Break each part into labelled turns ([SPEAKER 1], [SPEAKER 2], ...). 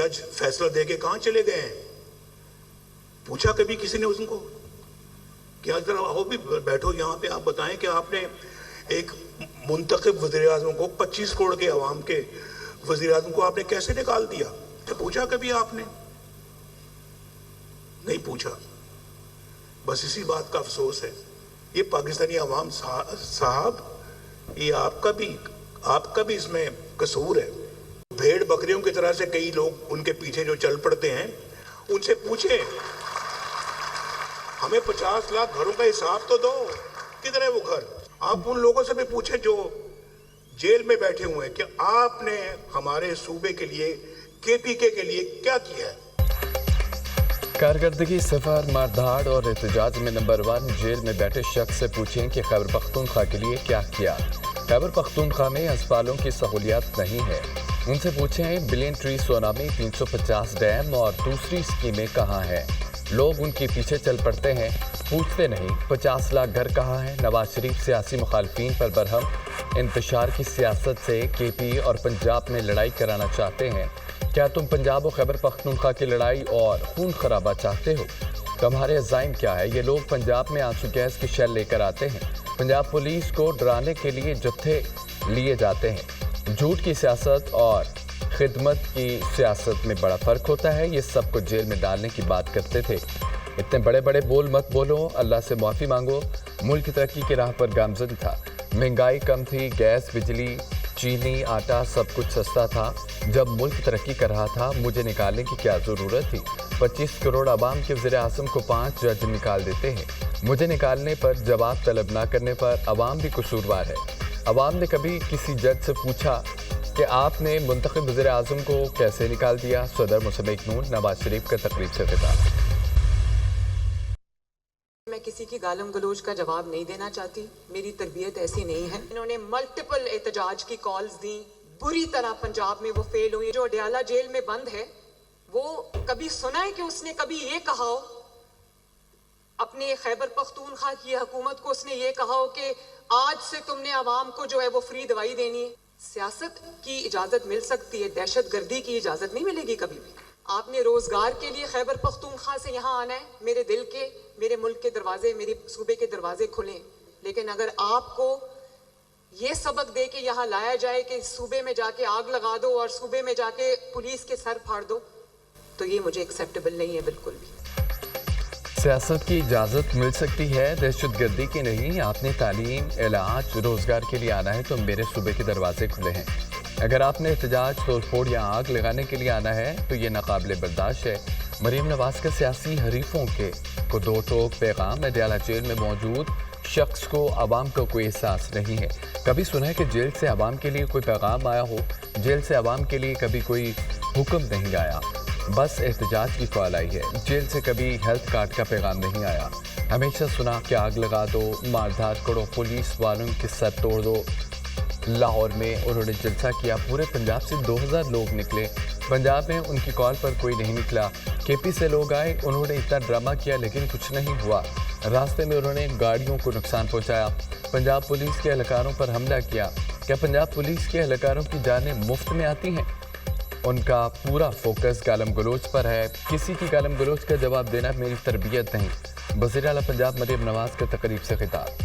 [SPEAKER 1] जज फैसला दे के कहाँ चले गए हैं? पूछा कभी किसी ने उनको कि आज जरा आओ भी बैठो यहाँ पे, आप बताएं कि आपने एक मुंतखब वज़ीर आज़म को 25 करोड़ के अवाम के वज़ीर आज़म को आपने कैसे निकाल दिया? तो पूछा कभी आपने? नहीं पूछा। बस इसी बात का अफसोस है। ये पाकिस्तानी अवाम साहब, ये आपका भी इसमें कसूर है। भेड़ बकरियों की तरह से कई लोग उनके पीछे जो चल पड़ते हैं, उनसे पूछे हमें 50 लाख घरों का हिसाब तो दो, किधर है वो घर? आप उन लोगों से भी पूछे जो जेल में बैठे हुए हैं कि आपने हमारे सूबे के लिए, केपीके के लिए क्या किया है?
[SPEAKER 2] कारकर्दगी, सफर, मारधाड़ और एहतजाज में नंबर 1 जेल में बैठे शख्स से पूछें कि खैबर पख्तूनख्वा के लिए क्या किया। खैबर पख्तूनख्वा में अस्पतालों की सहूलियात नहीं है। उनसे पूछें बिलियन ट्री सोनामी, 350 डैम और दूसरी स्कीमें कहाँ हैं। लोग उनके पीछे चल पड़ते हैं, पूछते नहीं 50 लाख घर कहाँ हैं। नवाज शरीफ सियासी मुखालफीन पर बरहम इंतशार की सियासत से केपी और पंजाब में लड़ाई कराना चाहते हैं। क्या तुम पंजाब और खैबर पख्तूनख्वा की लड़ाई और खून खराबा चाहते हो? तुम्हारे अज़ाइम क्या है? ये लोग पंजाब में आंसू गैस की शेल लेकर आते हैं। पंजाब पुलिस को डराने के लिए जत्थे लिए जाते हैं। झूठ की सियासत और खिदमत की सियासत में बड़ा फ़र्क होता है। ये सबको जेल में डालने की बात करते थे। इतने बड़े बड़े बोल मत बोलो, अल्लाह से माफ़ी मांगो। मुल्क तरक्की की राह पर गामज़न था, महंगाई कम थी, गैस, बिजली, चीनी, आटा सब कुछ सस्ता था। जब मुल्क तरक्की कर रहा था, मुझे निकालने की क्या ज़रूरत थी? 25 करोड़ आवाम के वज़ीर आज़म को 5 जज निकाल देते हैं। मुझे निकालने पर, जवाब तलब ना करने पर अवाम भी कसूरवार है। अवाम ने कभी किसी जज से पूछा कि आपने मुंतखब वज़ीर आज़म को कैसे निकाल दिया? सदर मुसम्मिक नून नवाज शरीफ का तकरीब से खिताब।
[SPEAKER 3] मैं किसी की गालम गलोच का जवाब नहीं देना चाहती, मेरी तरबियत ऐसी नहीं है। इन्होंने मल्टीपल एहतजाज की कॉल्स दी, बुरी तरह पंजाब में वो फेल हुई। जो अडयाला जेल में बंद है, वो कभी सुना है कि उसने कभी ये कहा हो अपने खैबर पख्तूनख्वा की हुकूमत को, उसने ये कहा हो कि आज से तुमने आवाम को जो है वो फ्री दवाई देनी है? सियासत की इजाजत मिल सकती है, दहशत गर्दी की इजाजत नहीं मिलेगी कभी भी। आपने रोजगार के लिए खैबर पख्तूनख्वा से यहाँ आना है, मेरे दिल के, मेरे मुल्क के दरवाजे, मेरे सूबे के दरवाजे खुलें। लेकिन अगर आपको ये सबक दे के यहाँ लाया जाए कि सूबे में जाके आग लगा दो और सूबे में जाके पुलिस के सर फाड़ दो, तो ये मुझे एक्सेप्टेबल नहीं है बिल्कुल भी।
[SPEAKER 2] सियासत की इजाज़त मिल सकती है, दहशत गर्दी की नहीं। आपने तालीम, इलाज, रोज़गार के लिए आना है तो मेरे सूबे के दरवाजे खुले हैं। अगर आपने एहतजाज, तोड़फोड़ या आग लगाने के लिए आना है तो ये नाकाबिले बर्दाश्त है। मरीम नवाज का सियासी हरीफों के को दो टोक पैगाम, अडयाला जेल में मौजूद शख्स को आवाम का कोई एहसास नहीं है। कभी सुना है कि जेल से आवाम के लिए कोई पैगाम आया हो? जेल से आवाम के लिए कभी कोई हुक्म नहीं आया, बस एहतजाज की कॉल आई है। जेल से कभी हेल्थ कार्ड का पैगाम नहीं आया। हमेशा सुना कि आग लगा दो, मारधाड़ करो, पुलिस वालों के सर तोड़ दो। लाहौर में उन्होंने जलसा किया, पूरे पंजाब से 2000 लोग निकले। पंजाब में उनकी कॉल पर कोई नहीं निकला। केपी से लोग आए, उन्होंने इतना ड्रामा किया लेकिन कुछ नहीं हुआ। रास्ते में उन्होंने गाड़ियों को नुकसान पहुंचाया। पंजाब पुलिस के एहलकारों पर हमला किया। क्या पंजाब पुलिस के एहलकारों की जानें मुफ्त में आती हैं? उनका पूरा फोकस गालम गलोच पर है। किसी की गालम गलोच का जवाब देना मेरी तरबियत नहीं। वज़ीर आला पंजाब मरीम नवाज के तकरीब से खिताब।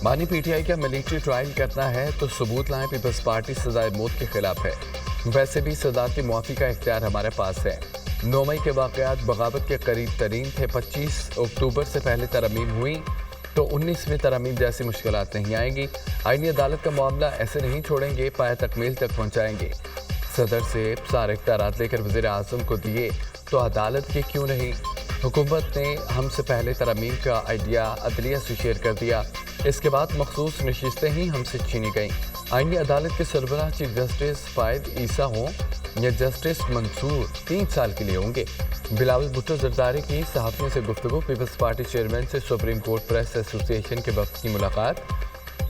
[SPEAKER 2] मानी पीटीआई का मिलिट्री ट्रायल करना है तो सबूत लाएं। पीपल्स पार्टी सजाए मौत के खिलाफ है। वैसे भी सदारती मुआफ़ी का इख्तियार हमारे पास है। 9 मई के वाक़यात बगावत के करीब तरीन थे। 25 अक्टूबर से पहले तरमीम हुई तो 19 में तरमीम जैसी मुश्किलात नहीं आएंगी। आईनी अदालत का मामला ऐसे नहीं छोड़ेंगे, पाया तकमील तक पहुँचाएंगे। सदर से सारे इख्तियारात लेकर वज़ीर आज़म को दिए तो अदालत के क्यों नहीं? हुकूमत ने हमसे पहले तरमीम का आइडिया अदलिया से शेयर कर दिया। इसके बाद मखसूस नशिस्तें ही हमसे छीनी गईं। आईनी अदालत के सरबराह चीफ जस्टिस फायद ईसा हों या जस्टिस मंसूर 3 साल के लिए होंगे। बिलावल भुट्टो जरदारी की सहाफ़ियों से गुफ्तगू। पीपल्स पार्टी चेयरमैन से सुप्रीम कोर्ट प्रेस एसोसिएशन के वक्त की मुलाकात।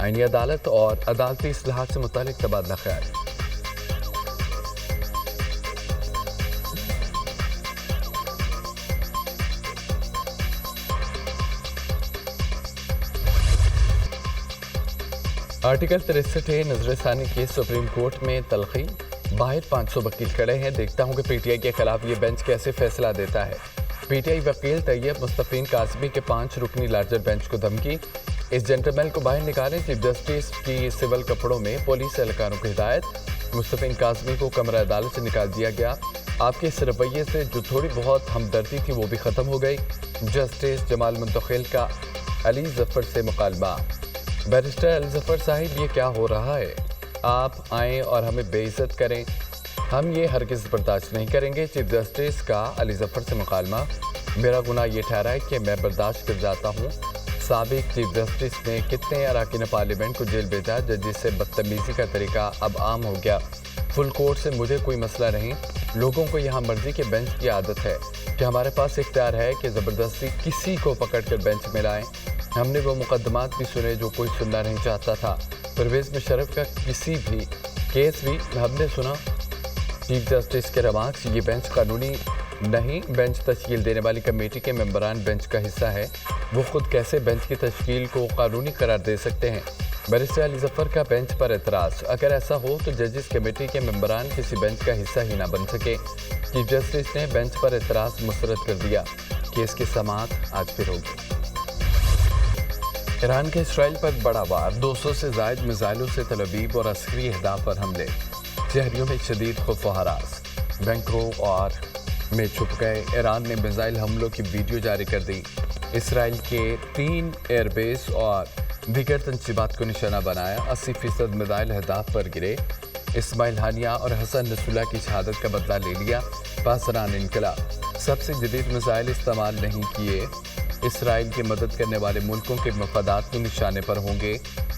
[SPEAKER 2] आईनी अदालत और अदालती इस्लाहात से मुतालिक तबादला ख्याल। आर्टिकल 63 नजर ثانی की सुप्रीम कोर्ट में तलखी, बाहर 500 वकील खड़े हैं। देखता हूं कि पीटीआई के खिलाफ ये बेंच कैसे फैसला देता है। पीटीआई वकील तैयब मुस्तफीन काज़मी के 5 रुकनी लार्जर बेंच को धमकी, इस जेंटलमैन को बाहर निकालें। चीफ जस्टिस की सिविल कपड़ों में पुलिस एहलकारों की हिदायत, मुस्तफीन काज़मी को कमरा अदालत से निकाल दिया गया। आपके इस रवैये से जो थोड़ी बहुत हमदर्दी थी वो भी ख़त्म हो गई। जस्टिस जमाल मुंतखिल का अली जफ़र से मुकालमा। बैरिस्टर अली जफ़र साहिब, ये क्या हो रहा है? आप आएँ और हमें बेइज्जत करें, हम ये हरगिज़ बर्दाश्त नहीं करेंगे। चीफ जस्टिस का अली जफ़र से मुकालमा। मेरा गुनाह ये ठहरा है कि मैं बर्दाश्त कर जाता हूँ। साबिक चीफ जस्टिस ने कितने अरकान पार्लियामेंट को जेल भेजा, जजेस से बदतमीज़ी का तरीका अब आम हो गया। फुल कोर्ट से मुझे कोई मसला नहीं, लोगों को यहाँ मर्जी के बेंच की आदत है कि हमारे पास इख्तियार है कि ज़बरदस्ती किसी को पकड़ कर बेंच में लाएँ। हमने वो मुकदमात भी सुने जो कोई सुनना नहीं चाहता था। परवेज़ मुशर्रफ का किसी भी केस भी हमने सुना। चीफ जस्टिस के रमाक्स, ये बेंच कानूनी नहीं, बेंच तश्कील देने वाली कमेटी के मेंबरान बेंच का हिस्सा है, वो खुद कैसे बेंच की तश्कील को कानूनी करार दे सकते हैं। बैरिस्टर अली जफ़र का बेंच पर एतराज़, अगर ऐसा हो तो जजेस कमेटी के मेंबरान किसी बेंच का हिस्सा ही ना बन सके। चीफ जस्टिस ने बेंच पर एतराज़ मुस्तरद कर दिया। केस की समाअत आज फिर होगी। ईरान के इसराइल पर बड़ा वार, 200 से ज़ायद मिसाइलों से तल अवीव और अस्करी अहदाफ पर हमले। शहरियों में शदीद खौफ व हरास, बैंकों और में छुप गए। ईरान ने मिसाइल हमलों की वीडियो जारी कर दी। इसराइल के 3 एयरबेस और दीगर तंसीबात को निशाना बनाया। 80% मिसाइल अहदाफ पर गिरे। इस्माइल हानिया और हसन नसरुल्लाह की शहादत का बदला ले लिया पासरान इनकलाब। सबसे जदीद मिसाइल इस्तेमाल नहीं किए। इसराइल की मदद करने वाले मुल्कों के मफादात के निशाने पर होंगे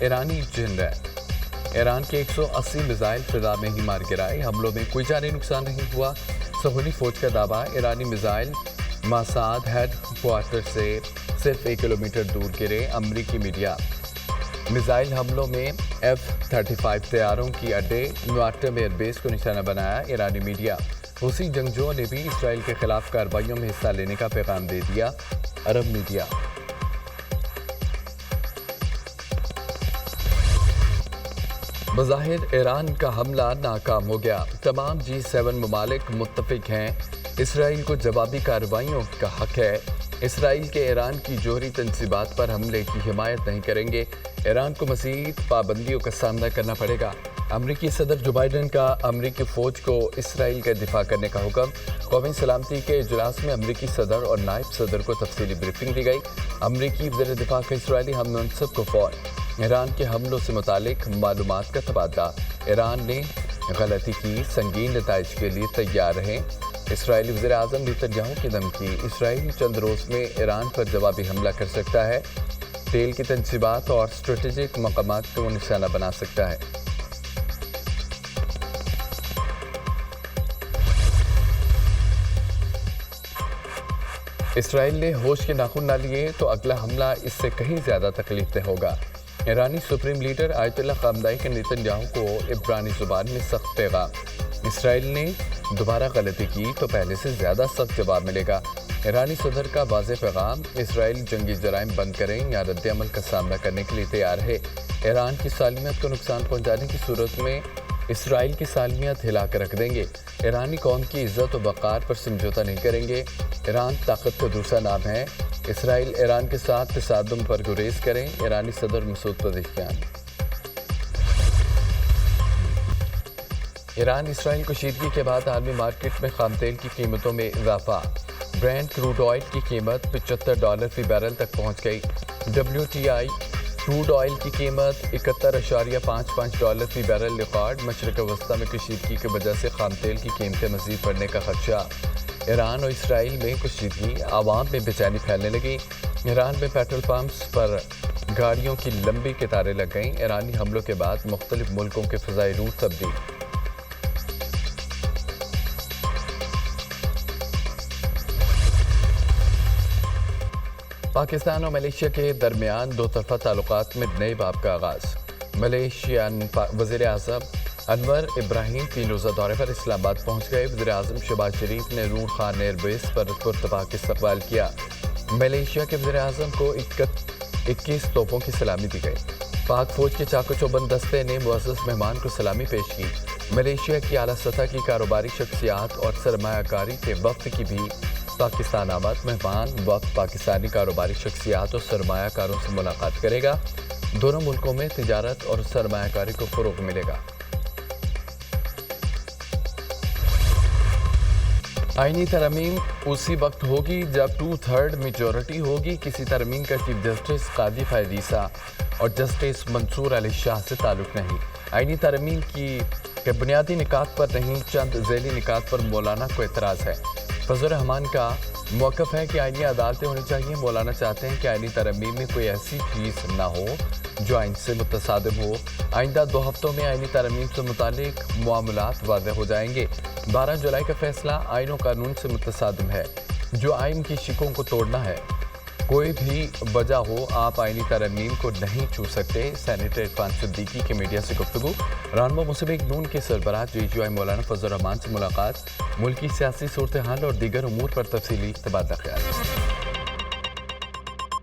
[SPEAKER 2] ईरानी जनरल। ईरान के 180 मिसाइल फिजा में ही मार गिराए। हमलों में कोई जानी नुकसान नहीं हुआ। सहूली फौज का दावा, ईरानी मिसाइल मासाद हेड क्वार्टर से सिर्फ 1 किलोमीटर दूर गिरे। अमरीकी मीडिया, मिसाइल हमलों में F-35 तैयारों की अड्डे नुआटम एयरबेस को निशाना बनाया। ईरानी मीडिया, रूसी जंगजुओं ने भी इसराइल के खिलाफ कार्रवाइयों में हिस्सा लेने का पैगाम दे दिया। अरब मीडिया, बज़ाहिर ईरान का हमला नाकाम हो गया। तमाम G7 ममालिक मुत्तफिक हैं, इसराइल को जवाबी कार्रवाइयों का हक है। इसराइल के ईरान की जोहरी तंसीबात पर हमले की हिमायत नहीं करेंगे। ईरान को मज़ीद पाबंदियों का सामना करना पड़ेगा। अमरीकी सदर जो बाइडन का अमरीकी फ़ौज को इसराइल का दिफा करने का हुक्म। कौमी सलामती के इजलास में अमरीकी सदर और नायब सदर को तफसीली ब्रीफिंग दी गई। अमरीकी वज़ीर दिफा का इसराइली हम मनसब को फ़ौर। ईरान के हमलों से मुतालिक मालूमात का तबादला। ईरान ने गलती की, संगीन नताइज के लिए तैयार रहें। इसराइली वज़ीर आज़म नेतन्याहू की धमकी, इसराइल चंद रोज़ में ईरान पर जवाबी हमला कर सकता है। तेल की तंसीबात और स्ट्रेटेजिक मकामात को निशाना बना सकता है। इसराइल ने होश के नाखून ना लिए तो अगला हमला इससे कहीं ज़्यादा तकलीफदेह होगा। ईरानी सुप्रीम लीडर आयतुल्लाह ख़ामनेई के नेतन्याहू को इब्रानी ज़ुबान में सख्त पैगाम। इसराइल ने दोबारा गलती की तो पहले से ज़्यादा सख्त जवाब मिलेगा। ईरानी सदर का वाज़ेह पैगाम, इसराइल जंगी जराइम बंद करें या रद्द अमल का सामना करने के लिए तैयार है। ईरान की सालमियत को नुकसान पहुँचाने की सूरत में इसराइल की सालमियत हिला कर रख देंगे। ईरानी कौम की इज़्ज़त व वक़ार पर समझौता नहीं करेंगे। ईरान ताकत का दूसरा नाम है। इसराइल ईरान के साथ तसादुम पर गुरेज करें। ईरानी सदर मसूद पज़ेश्कियान। ईरान इसराइल कशीदगी के बाद आलमी मार्केट में खाम तेल की कीमतों में इजाफा। ब्रेंट क्रूड ऑयल की कीमत $75 फी बैरल तक पहुँच गई। WTI क्रूड ऑयल की कीमत $71.55 फी बैरल रिकॉर्ड। मशरक़ वस्ता में कशीदगी की वजह से खाम तेल की कीमतें मज़ीद बढ़ने का खदशा। ईरान और इसराइल में कशीदगी, आवाम में बेचैनी फैलने लगी। ईरान में पेट्रोल पंप्स पर गाड़ियों की लंबी कतारें लग गईं। ईरानी हमलों के बाद मुख्तलिफ मुल्कों के फ़ज़ाई रूट तब्दील। पाकिस्तान और मलेशिया के दरमियान दो तरफ़ा ताल्लुकात में नए बाब का आगाज़। मलेशियन वज़ीर आज़म अनवर इब्राहिम 3 रोज़ा दौरे पर इस्लामाबाद पहुँच गए। वज़ीर आज़म शहबाज शरीफ ने नूर खान एयरबेस पर पुरतबाक इस्तकबाल किया। मलेशिया के वज़ीर आज़म को 21 तोपों की सलामी दी गई। पाक फौज के चाको चौबंद दस्ते ने मुअज़्ज़ज़ मेहमान को सलामी पेश की। मलेशिया की आला सतह की कारोबारी शख्सियात और सरमायाकारी के वक्त की भी पाकिस्तान आमद। मेहमान वक्त पाकिस्तानी कारोबारी शख्सियात और सरमायाकारों से मुलाकात करेगा। दोनों मुल्कों में तिजारत और सरमायाकारी को फ़रोग़ मिलेगा। आईनी तरमीम उसी वक्त होगी जब 2/3 मेजॉरिटी होगी। किसी तरमीम का चीफ जस्टिस कादी फ़ैज़ ईसा और जस्टिस मंसूर अली शाह से ताल्लुक़ नहीं। आईनी तरमीम के बुनियादी निकात पर नहीं, चंद ज़ैली निकात पर मौलाना को एतराज़ है। फजल रहमान का मौक़िफ़ है कि आईनी अदालतें होनी चाहिए। मौलाना चाहते हैं कि आईनी तरमीम में कोई ऐसी चीज़ ना हो जो आइन से मुतसादिम हो। आइंदा 2 हफ्तों में आईनी तरमीम से मुतालिक मामलात वाज़ेह हो जाएंगे। 12 जुलाई का फैसला आइन और कानून से मुतसादिम है, जो आइन की शिकों को तोड़ना है। कोई भी वजह हो, आप आईनी तरमीम को नहीं छू सकते। सेनेटर इरफान सिद्दीकी के मीडिया से गुफ्तगू। रहनुमा मुस्लिम लीग नून के सरबराह JUI मौलाना फजल रहमान से मुलाकात। मुल्की सियासी सूरत हाल और दीगर उमूर पर तफसीली तबादला ख्याल।